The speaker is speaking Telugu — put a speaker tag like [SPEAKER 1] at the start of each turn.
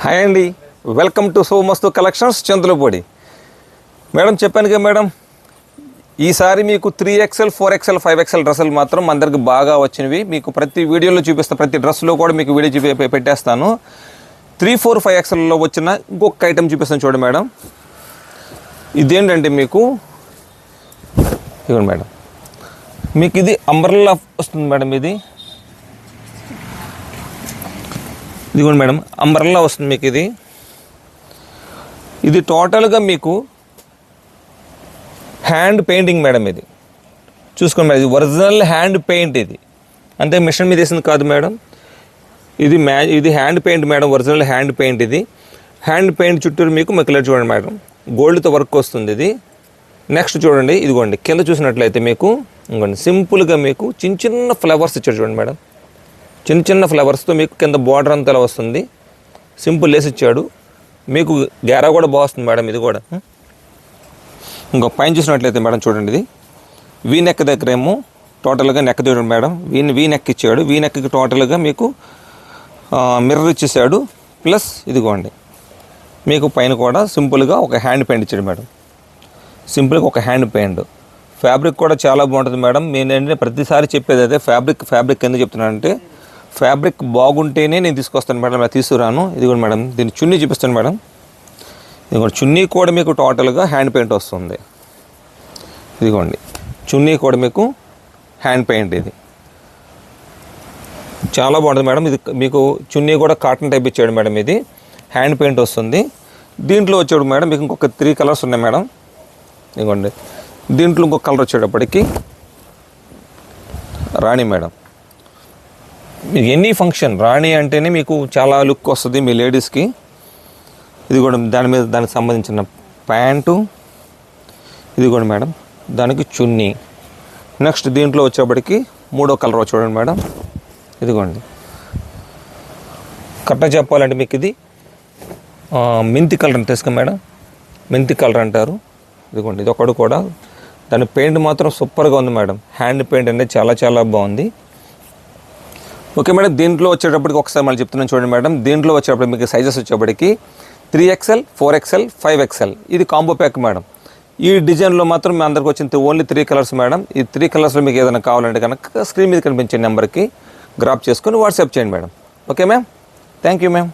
[SPEAKER 1] హాయ్ అండి, వెల్కమ్ టు సోమస్తు కలెక్షన్స్ చంద్రపూడి. మేడం చెప్పాను కదా మేడం, ఈసారి మీకు 3XL 4XL 5XL డ్రెస్సులు మాత్రం మన దగ్గరికి బాగా వచ్చినవి. మీకు ప్రతి వీడియోలో చూపిస్తాను, ప్రతి డ్రెస్లో కూడా మీకు వీడియో పెట్టేస్తాను. 3, 4, 5XLలో వచ్చిన ఇంకొక ఐటెం చూపిస్తాను చూడండి మేడం. ఇదేంటంటే మీకు ఇవ్వండి మేడం, మీకు ఇది అంబ్రెల్లా వస్తుంది మేడం. ఇదిగోండి మేడం, అంబ్రెల్లా వస్తుంది మీకు. ఇది టోటల్గా మీకు హ్యాండ్ పెయింటింగ్ మేడం. ఇది చూసుకోండి మేడం, ఇది ఒరిజినల్ హ్యాండ్ పెయింట్. ఇది అంటే మిషన్ మీద వేసింది కాదు మేడం, ఇది hand paint madam, original hand paint. ఇది హ్యాండ్ పెయింట్ చుట్టూరు మీకు మెక్యులర్ చూడండి మేడం, గోల్డ్తో వర్క్ వస్తుంది ఇది. నెక్స్ట్ చూడండి, ఇదిగోండి కింద చూసినట్లయితే మీకు ఇంకోండి సింపుల్గా మీకు చిన్న చిన్న ఫ్లవర్స్ ఇచ్చారు చూడండి మేడం. చిన్న చిన్న ఫ్లవర్స్తో మీకు కింద బార్డర్ అంతా వస్తుంది. సింపుల్ లేస్ ఇచ్చాడు మీకు. గేరా కూడా బాగుంది మేడం. ఇది కూడా ఇంకో పైన చూసినట్లయితే మేడం చూడండి, ఇది వీ నెక్ దగ్గర ఏమో టోటల్గా నెక్ చూడండి మేడం, వీ నెక్ ఇచ్చాడు. వీ నెక్కి టోటల్గా మీకు మిర్రర్ ఇచ్చేసాడు. ప్లస్ ఇదిగోండి మీకు పైన కూడా సింపుల్గా ఒక హ్యాండ్ పెయింట్ ఇచ్చాడు మేడం. సింపుల్గా ఒక హ్యాండ్ పెయింట్. ఫ్యాబ్రిక్ కూడా చాలా బాగుంటుంది మేడం. నేనంటే ప్రతిసారి చెప్పేది అదే, ఫ్యాబ్రిక్ ఎందుకు చెప్తున్నానంటే ఫ్యాబ్రిక్ బాగుంటేనే నేను తీసుకొస్తాను మేడం, అలా తీసుకురాను. ఇది కూడా మేడం, దీన్ని చున్నీ చూపిస్తాను మేడం. ఇదిగోండి చున్నీ కూడా మీకు టోటల్గా హ్యాండ్ పెయింట్ వస్తుంది. ఇదిగోండి చున్నీ కూడా మీకు హ్యాండ్ పెయింట్. ఇది చాలా బాగుంటుంది మేడం. ఇది మీకు చున్నీ కూడా కాటన్ టైప్ ఇచ్చాడు మేడం. ఇది హ్యాండ్ పెయింట్ వస్తుంది. దీంట్లో వచ్చాడు మేడం మీకు ఇంకొక 3 కలర్స్ ఉన్నాయి మేడం. ఇదిగోండి దీంట్లో ఇంకొక కలర్ వచ్చేటప్పటికి రాణి మేడం. మీకు ఎనీ ఫంక్షన్ రాణి అంటేనే మీకు చాలా లుక్ వస్తుంది మీ లేడీస్కి. ఇది కూడా దానికి సంబంధించిన ప్యాంటు. ఇది కూడా మేడం దానికి చున్నీ. నెక్స్ట్ దీంట్లో వచ్చేప్పటికి 3వ కలర్ చూడండి మేడం. ఇదిగోండి కరెక్ట్గా చెప్పాలంటే మీకు ఇది మెంతి కలర్ అని తెలుసుగా మేడం, మెంతి కలర్ అంటారు. ఇదిగోండి ఇది ఒకటి కూడా. దాని పెయింట్ మాత్రం సూపర్గా ఉంది మేడం. హ్యాండ్ పెయింట్ అనేది చాలా చాలా బాగుంది. ఓకే మేడం, దీంట్లో వచ్చేటప్పటికి ఒకసారి మళ్ళీ చెప్తున్నాను చూడండి మేడం. దీంట్లో వచ్చేటప్పుడు మీకు సైజెస్ వచ్చేప్పటికి 3XL 4XL 5XL. ఇది కాంబో ప్యాక్ మేడం. ఈ డిజైన్లో మాత్రం మీ అందరికి వచ్చింది ఓన్లీ 3 కలర్స్ మేడం. ఈ 3 కలర్స్లో మీకు ఏదైనా కావాలంటే కనుక స్క్రీన్ మీద కనిపించే నెంబర్కి గ్రాప్ చేసుకొని వాట్సాప్ చేయండి madam. Okay ma'am, thank you ma'am.